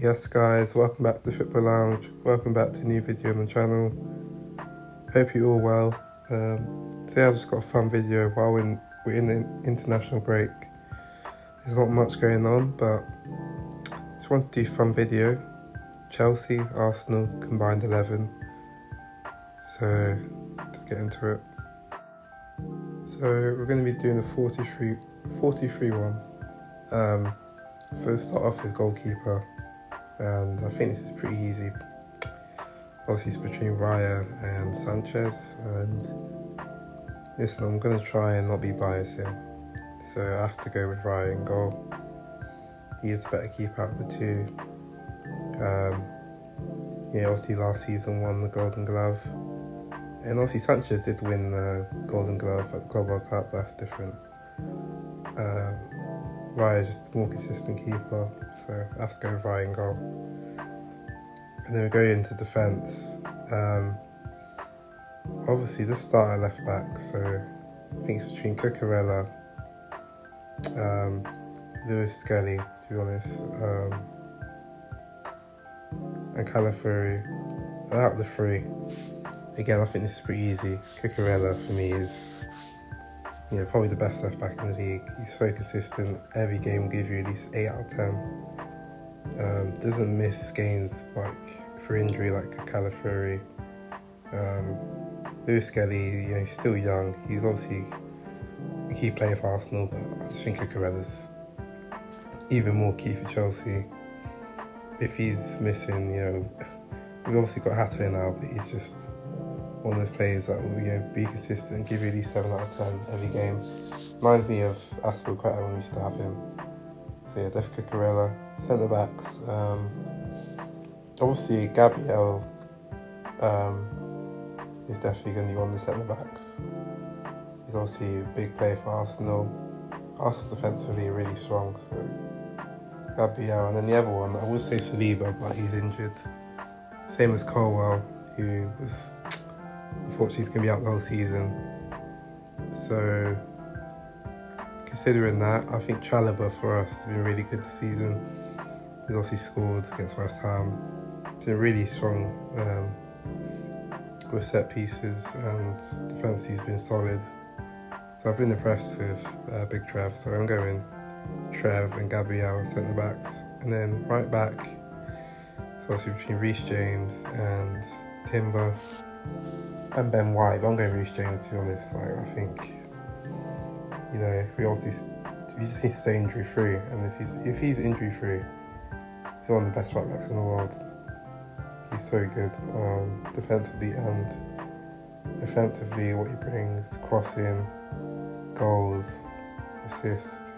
Yes guys, welcome back to Football Lounge, welcome back to a new video on the channel. Hope you're all well. Today I've just got a fun video while we're in the international break. There's not much going on, but just wanted to do a fun video. Chelsea, Arsenal, combined 11. So let's get into it. So we're going to be doing a 4-3-1. So let's start off with goalkeeper. And I think this is pretty easy. Obviously it's between Raya and Sanchez, and listen, I'm going to try and not be biased here. So I have to go with Raya in goal. He is the better keeper out of the two. Obviously last season won the Golden Glove. And obviously Sanchez did win the Golden Glove at the Club World Cup, but that's different. Raya is just a more consistent keeper, so I have to go with Raya in goal. And then we go into defence. Obviously this start at left back, so I think it's between Cucurella, Xii, to be honest, and Calafuri. And out of the three, again I think this is pretty easy. Cucurella for me is probably the best left back in the league. He's so consistent. Every game will give you at least 8 out of 10. Doesn't miss games like for injury like Calafuri. Xii, he's still young. He's obviously a key player for Arsenal, but I just think Cucurella's even more key for Chelsea. If he's missing, we've obviously got Hato now, but he's just one of those players that will be consistent and give you at least 7 out of 10 every game. Reminds me of Aspilicueta when we used to have him. So yeah, Def Cucurella. Centre backs. Obviously Gabriel is definitely going to be one of the centre backs. He's obviously a big player for Arsenal. Arsenal defensively are really strong, so Gabriel. And then the other one, I would say Saliba, but he's injured. Same as Colwell, who was unfortunately he's going to be out the whole season. So considering that, I think Chalobah for us has been really good this season. He's obviously scored against West Ham. He's been really strong with set pieces, and defence he's been solid. So I've been impressed with Big Trev. So I'm going Trev and Gabriel centre backs, and then right back. So obviously between Reece James and Timber and Ben White. But I'm going Reece James, to be honest. I think we just need to stay injury free, and if he's injury free, he's one of the best right backs in the world. He's so good, defensively and offensively. What he brings, crossing, goals, assists,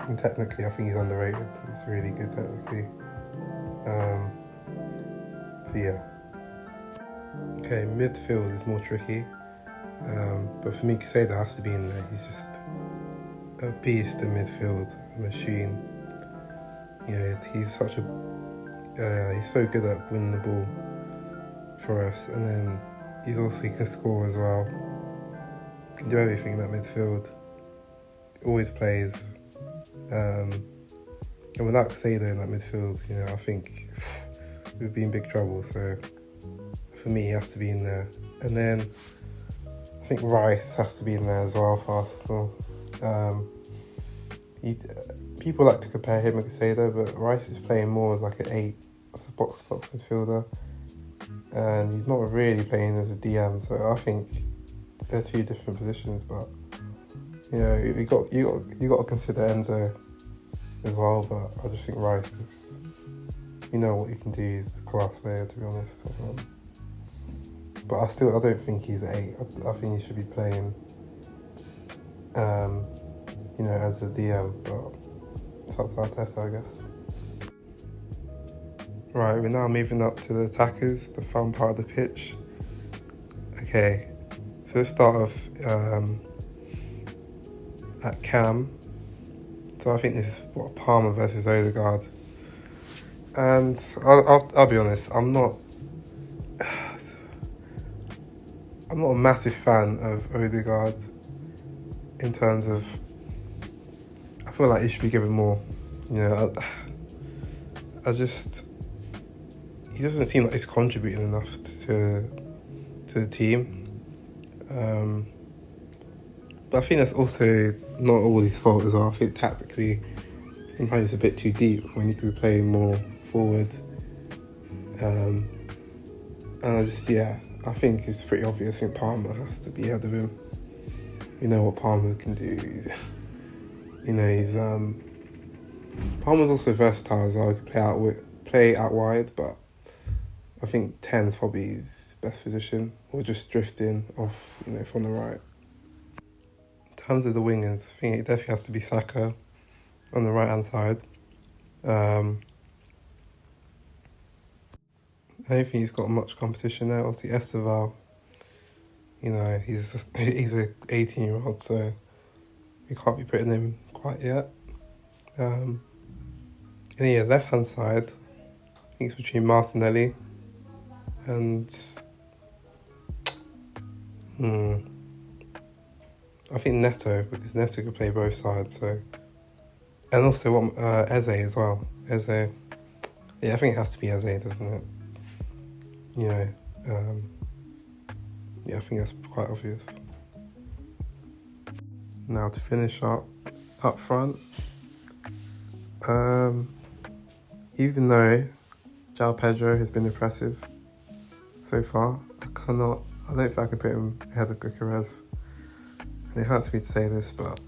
and technically, I think he's underrated. He's really good technically. So yeah. Okay, midfield is more tricky, but for me, Casado has to be in there. He's just a beast in midfield, a machine. He's such he's so good at winning the ball for us, and then he can score as well. He can do everything in that midfield. Always plays, and without Casado in that midfield, I think we'd be in big trouble. So for me, he has to be in there. And then I think Rice has to be in there as well for Arsenal. People like to compare him and Casado, but Rice is playing more as like an 8, as a box midfielder, and he's not really playing as a DM. So I think they're two different positions. But you got to consider Enzo as well. But I just think Rice is, what he can do. He's a class player, to be honest. But I don't think he's an 8. I think he should be playing, as a DM. But it's up to Arteta, I guess. Right, we're now moving up to the attackers, the fun part of the pitch. Okay, so let's start off at Cam. So I think this is Palmer versus Odegaard. And I'll be honest, I'm not a massive fan of Odegaard in terms of, I feel like he should be given more. he doesn't seem like he's contributing enough to the team. But I think that's also not all his fault as well. I think tactically, he plays a bit too deep when he could be playing more forward. And I think it's pretty obvious. I think Palmer has to be ahead of him. You know what Palmer can do. Palmer's also versatile as well. He can play out wide, but I think 10 is probably his best position, or just drifting off, from the right. In terms of the wingers, I think it definitely has to be Saka on the right hand side. I don't think he's got much competition there. Obviously, Esteval, he's an 18-year-old, so we can't be putting him quite yet. And left hand side, I think it's between Martinelli and I think Neto, because Neto could play both sides. So, and also Eze as well. Eze, I think it has to be Eze, doesn't it? I think that's quite obvious. Now to finish up front, even though João Pedro has been impressive so far, I don't think I can put him ahead of Gyökeres. And it hurts me to say this, but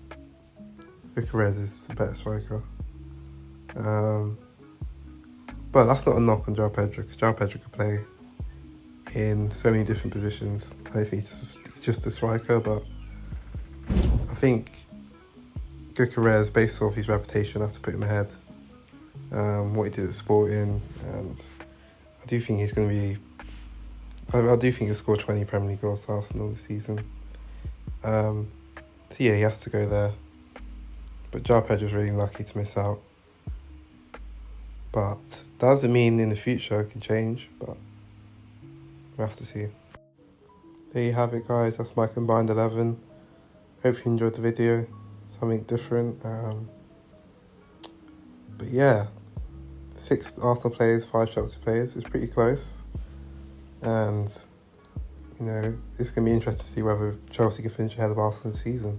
Gyökeres is the better striker. But that's not a knock on João Pedro, because João Pedro could play in so many different positions. I don't think he's just a striker, but I think Gyökeres, based off his reputation, I have to put him ahead. What he did at Sporting, and I do think he's going to be. I do think he'll score 20 Premier League goals to Arsenal this season. So he has to go there. But João Pedro's really lucky to miss out. But that doesn't mean in the future it can change, but we'll have to see. There you have it, guys. That's my combined 11. Hope you enjoyed the video. Something different. But yeah, 6 Arsenal players, 5 Chelsea players. It's pretty close. And, it's going to be interesting to see whether Chelsea can finish ahead of Arsenal this season.